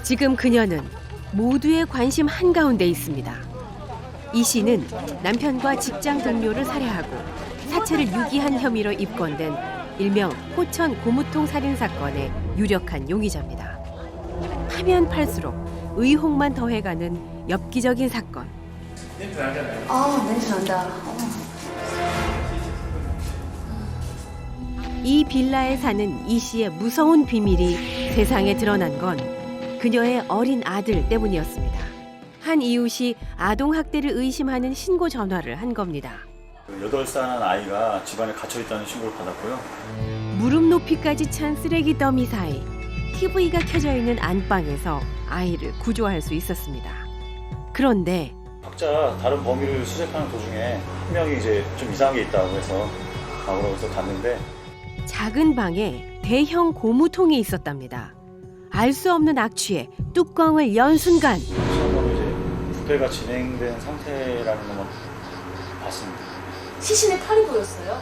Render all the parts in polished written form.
지금 그녀는 모두의 관심 한가운데 있습니다. 이 씨는 남편과 직장 동료를 살해하고 사체를 유기한 혐의로 입건된 일명 포천 고무통 살인 사건의 유력한 용의자입니다. 파면 팔수록 의혹만 더해가는 엽기적인 사건. 냄새 난다. 이 빌라에 사는 이 씨의 무서운 비밀이 세상에 드러난 건 그녀의 어린 아들 때문이었습니다. 한 이웃이 아동학대를 의심하는 신고 전화를 한 겁니다. 8살 아이가 집안에 갇혀있다는 신고를 받았고요. 무릎 높이까지 찬 쓰레기 더미 사이 TV가 켜져 있는 안방에서 아이를 구조할 수 있었습니다. 그런데 각자 다른 범위를 수색하는 도중에 한 명이 이제 좀 이상한 게 있다고 해서 가보라고 해서 갔는데 작은 방에 대형 고무통이 있었답니다. 알 수 없는 악취에 뚜껑을 연 순간 처음으로 이제 부패가 진행된 상태라는 것만 봤습니다. 시신의 팔이 보였어요?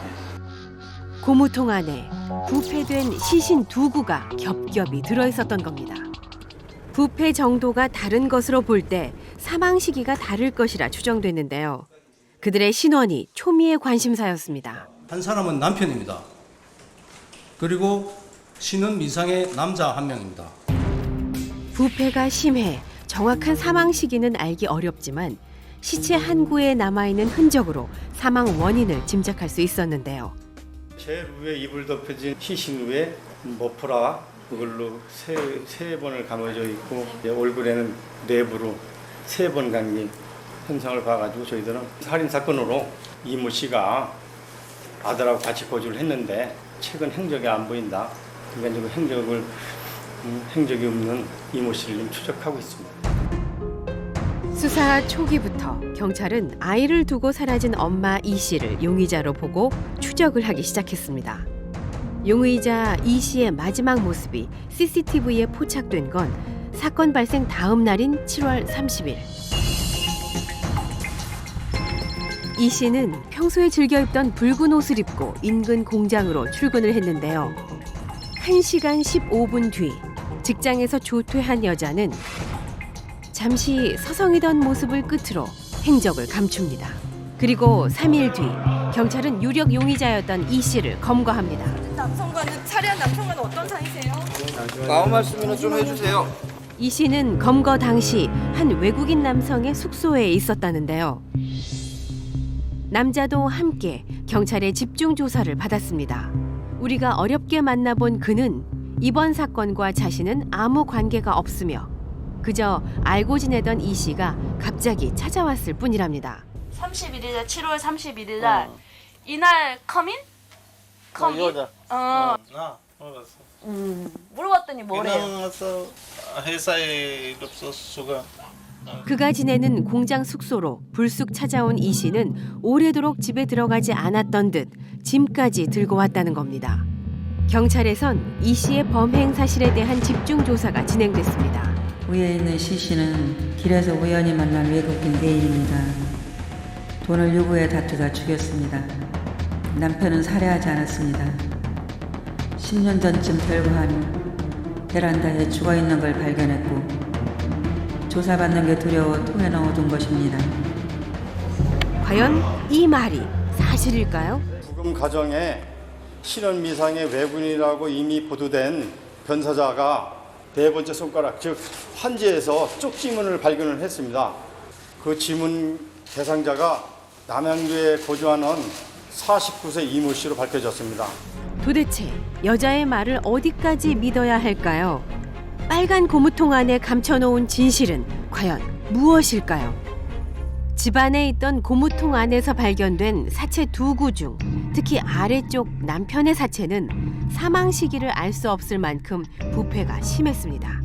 고무통 안에 부패된 시신 2구가 겹겹이 들어있었던 겁니다. 부패 정도가 다른 것으로 볼 때 사망 시기가 다를 것이라 추정됐는데요. 그들의 신원이 초미의 관심사였습니다. 한 사람은 남편입니다. 그리고 신은 미상의 남자 한 명입니다. 부패가 심해 정확한 사망 시기는 알기 어렵지만 시체 한 구에 남아있는 흔적으로 사망 원인을 짐작할 수 있었는데요. 제일 위에 이불 덮여진 시신 위에 머프라 그걸로 세 번을 감아져 있고 얼굴에는 뇌부로 3번 감긴 현상을 봐가지고 저희들은 살인 사건으로 이모 씨가 아들하고 같이 거주를 했는데 최근 행적이 안 보인다. 인간적으로 행적이 없는 이모 씨를 좀 추적하고 있습니다. 수사 초기부터 경찰은 아이를 두고 사라진 엄마 이 씨를 용의자로 보고 추적을 하기 시작했습니다. 용의자 이 씨의 마지막 모습이 CCTV에 포착된 건 사건 발생 다음 날인 7월 30일. 이 씨는 평소에 즐겨 입던 붉은 옷을 입고 인근 공장으로 출근을 했는데요. 1시간 15분 뒤 직장에서 조퇴한 여자는 잠시 서성이던 모습을 끝으로 행적을 감춥니다. 그리고 3일 뒤 경찰은 유력 용의자였던 이 씨를 검거합니다. 살해한 남성과는 어떤 사이세요? 다음 말씀은 좀 해주세요. 이 씨는 검거 당시 한 외국인 남성의 숙소에 있었다는데요. 남자도 함께 경찰의 집중 조사를 받았습니다. 우리가 어렵게 만나본 그는 이번 사건과 자신은 아무 관계가 없으며 그저 알고 지내던 이 씨가 갑자기 찾아왔을 뿐이랍니다. 31일 날 7월 31일 날 이날 커민? 여자. 어. 나 알았어. 물어봤더니 뭐래요? 그냥 와서 회사에 없었어가. 그가 지내는 공장 숙소로 불쑥 찾아온 이 씨는 오래도록 집에 들어가지 않았던 듯 짐까지 들고 왔다는 겁니다. 경찰에선 이 씨의 범행 사실에 대한 집중 조사가 진행됐습니다. 위에 있는 시 씨는 길에서 우연히 만난 외국인 대인입니다. 돈을 요구해 다투다 죽였습니다. 남편은 살해하지 않았습니다. 10년 전쯤 별거하며 베란다에 죽어있는 걸 발견했고 조사받는 게 두려워 통에 넣어둔 것입니다. 과연 이 말이 사실일까요? 부검 과정에 신원 미상의 외군이라고 이미 보도된 변사자가 4번째 손가락, 즉 환지에서 쪽지문을 발견을 했습니다. 그 지문 대상자가 남양주에 거주하는 49세 이모 씨로 밝혀졌습니다. 도대체 여자의 말을 어디까지 믿어야 할까요? 빨간 고무통 안에 감춰놓은 진실은 과연 무엇일까요? 집안에 있던 고무통 안에서 발견된 사체 2구 중 특히 아래쪽 남편의 사체는 사망 시기를 알 수 없을 만큼 부패가 심했습니다.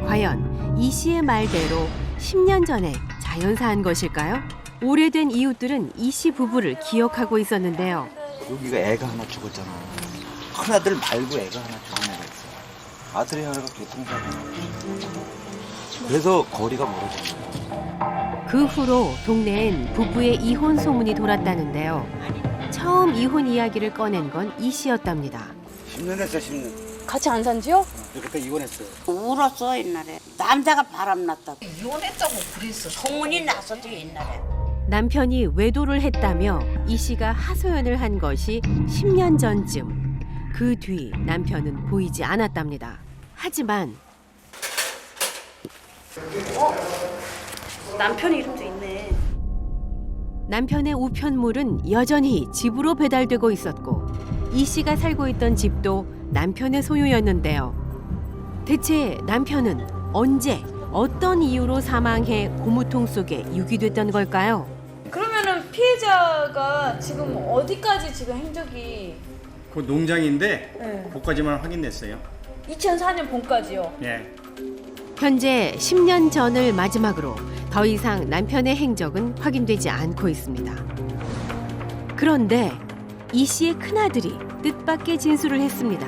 과연 이 씨의 말대로 10년 전에 자연사한 것일까요? 오래된 이웃들은 이 씨 부부를 기억하고 있었는데요. 여기가 애가 하나 죽었잖아. 큰아들 말고 애가 하나 죽은 애가 있어. 아들이 하나가 교통사고. 그래서 거리가 멀어졌어. 그 후로 동네엔 부부의 이혼 소문이 돌았다는데요. 처음 이혼 이야기를 꺼낸 건 이 씨였답니다. 10년 했어, 10년. 같이 안 산지요? 그때 이혼했어요. 울었어 옛날에. 남자가 바람났다고. 이혼했다고 그랬어. 소문이 났었지 옛날에. 남편이 외도를 했다며 이 씨가 하소연을 한 것이 10년 전쯤. 그 뒤 남편은 보이지 않았답니다. 하지만 남편 이름도 있네. 남편의 우편물은 여전히 집으로 배달되고 있었고 이 씨가 살고 있던 집도 남편의 소유였는데요. 대체 남편은 언제 어떤 이유로 사망해 고무통 속에 유기됐던 걸까요? 그러면은 피해자가 지금 어디까지 지금 행적이 그 농장인데 네. 그까지만 확인됐어요. 2004년 봄까지요? 예. 현재 10년 전을 마지막으로 더 이상 남편의 행적은 확인되지 않고 있습니다. 그런데 이 씨의 큰아들이 뜻밖의 진술을 했습니다.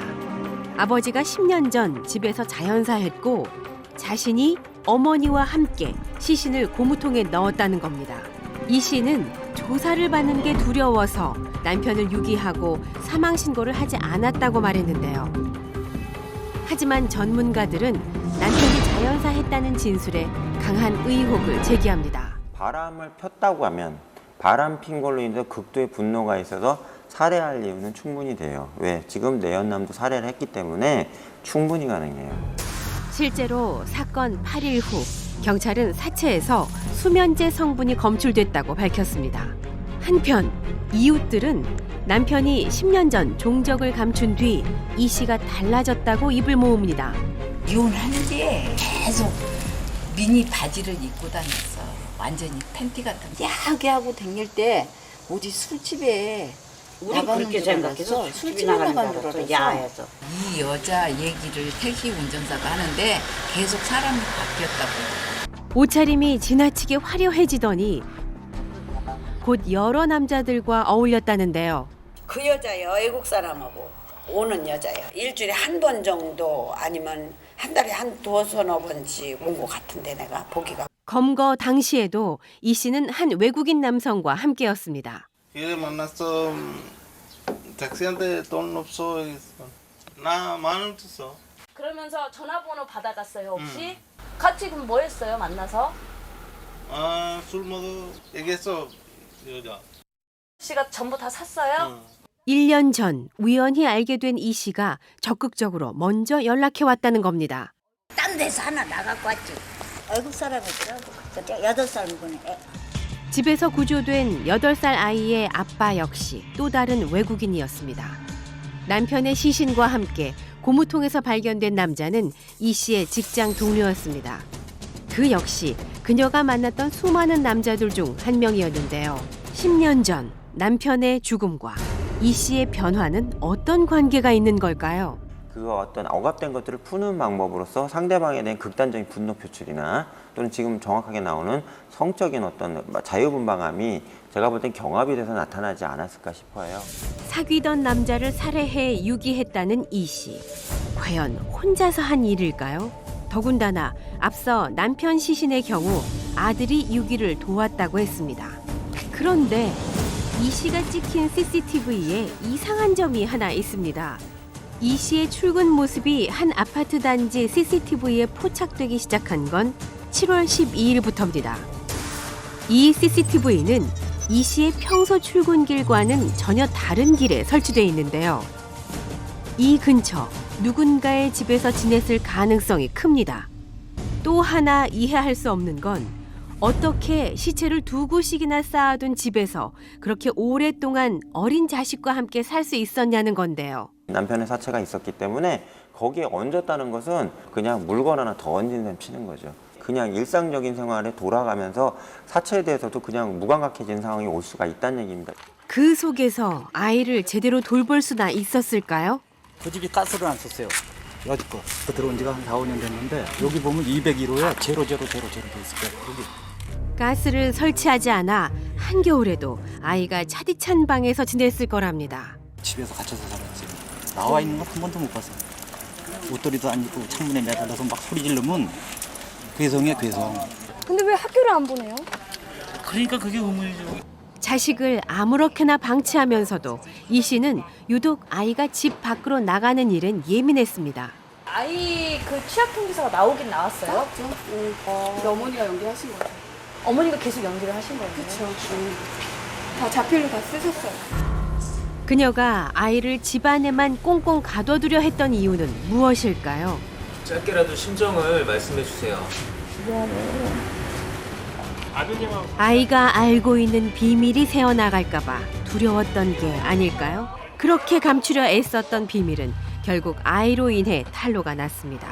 아버지가 10년 전 집에서 자연사했고 자신이 어머니와 함께 시신을 고무통에 넣었다는 겁니다. 이 씨는 조사를 받는 게 두려워서 남편을 유기하고 사망 신고를 하지 않았다고 말했는데요. 하지만 전문가들은 남편이 자연사했다는 진술에 강한 의혹을 제기합니다. 바람을 폈다고 하면 바람 핀 걸로 인해서 극도의 분노가 있어서 살해할 이유는 충분히 돼요. 왜? 지금 내연남도 살해를 했기 때문에 충분히 가능해요. 실제로 사건 8일 후 경찰은 사체에서 수면제 성분이 검출됐다고 밝혔습니다. 한편 이웃들은 남편이 10년 전 종적을 감춘 뒤 이 씨가 달라졌다고 입을 모읍니다. 이혼하는데 계속 미니 바지를 입고 다녔어. 완전히 팬티 같은 거. 야하게 하고 다닐 때 어디 술집에 나가는 줄 알았어. 술집에 나가는 줄 알았어. 야해서. 이 여자 얘기를 택시 운전사가 하는데 계속 사람이 바뀌었다고. 옷차림이 지나치게 화려해지더니 곧 여러 남자들과 어울렸다는데요. 그 여자요. 외국 사람하고 오는 여자요. 일주일에 한 번 정도 아니면 한 달에 한 두서너 번씩 온 것 같은데 내가 보기가. 검거 당시에도 이 씨는 한 외국인 남성과 함께였습니다. 길에 만났어. 택시한테 돈 없어. 나 10,000원 줬어. 그러면서 전화번호 받아갔어요 혹시? 같이 그럼 뭐 했어요 만나서? 아, 술 먹어. 얘기했어. 여자. 씨가 전부 다 샀어요? 1년 전 우연히 알게 된 이 씨가 적극적으로 먼저 연락해 왔다는 겁니다. 딴 데서 하나 나가고 왔지. 외국 사람이더라고. 8살 보네. 집에서 구조된 8살 아이의 아빠 역시 또 다른 외국인이었습니다. 남편의 시신과 함께 고무통에서 발견된 남자는 이 씨의 직장 동료였습니다. 그 역시 그녀가 만났던 수많은 남자들 중 한 명이었는데요. 10년 전 남편의 죽음과 이 씨의 변화는 어떤 관계가 있는 걸까요? 그 어떤 억압된 것들을 푸는 방법으로서 상대방에 대한 극단적인 분노 표출이나 또는 지금 정확하게 나오는 성적인 어떤 자유분방함이 제가 볼 땐 경합이 돼서 나타나지 않았을까 싶어요. 사귀던 남자를 살해해 유기했다는 이 씨. 과연 혼자서 한 일일까요? 더군다나 앞서 남편 시신의 경우 아들이 유기를 도왔다고 했습니다. 그런데 이 씨가 찍힌 CCTV에 이상한 점이 하나 있습니다. 이 씨의 출근 모습이 한 아파트 단지 CCTV에 포착되기 시작한 건 7월 12일부터입니다. 이 CCTV는 이 씨의 평소 출근길과는 전혀 다른 길에 설치되어 있는데요. 이 근처 누군가의 집에서 지냈을 가능성이 큽니다. 또 하나 이해할 수 없는 건 어떻게 시체를 2구씩이나 쌓아둔 집에서 그렇게 오랫동안 어린 자식과 함께 살 수 있었냐는 건데요. 남편의 사체가 있었기 때문에 거기에 얹었다는 것은 그냥 물건 하나 더 얹은 셈 치는 거죠. 그냥 일상적인 생활에 돌아가면서 사체에 대해서도 그냥 무감각해진 상황이 올 수가 있다는 얘기입니다. 그 속에서 아이를 제대로 돌볼 수나 있었을까요? 그 집이 가스를 안 썼어요. 여지껏 들어온 지가 한 4, 5년 됐는데 여기 보면 201호에 00000 돼 있을 거예요. 여기. 가스를 설치하지 않아 한겨울에도 아이가 차디찬 방에서 지냈을 거랍니다. 집에서 갇혀서 살았지. 나와 있는 건 한 번도 못 봤어요. 옷도리도 안 입고 창문에 내달라서 막 소리 지르면 괴성이야 괴성. 근데 왜 학교를 안 보내요? 그러니까 그게 의문이죠. 자식을 아무렇게나 방치하면서도 이 씨는 유독 아이가 집 밖으로 나가는 일은 예민했습니다. 아이 그 취약 통지서가 나오긴 나왔어요? 어머니가 연기하신 거죠. 어머니가 계속 연기를 하신 거예요? 그렇죠. 다 자필로 다 쓰셨어요. 그녀가 아이를 집안에만 꽁꽁 가둬두려 했던 이유는 무엇일까요? 짧게라도 심정을 말씀해 주세요. 아이가 알고 있는 비밀이 새어나갈까봐 두려웠던 게 아닐까요? 그렇게 감추려 애썼던 비밀은 결국 아이로 인해 탄로가 났습니다.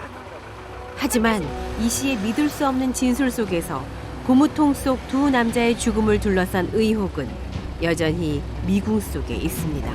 하지만 이 씨의 믿을 수 없는 진술 속에서 고무통 속 두 남자의 죽음을 둘러싼 의혹은 여전히 미궁 속에 있습니다.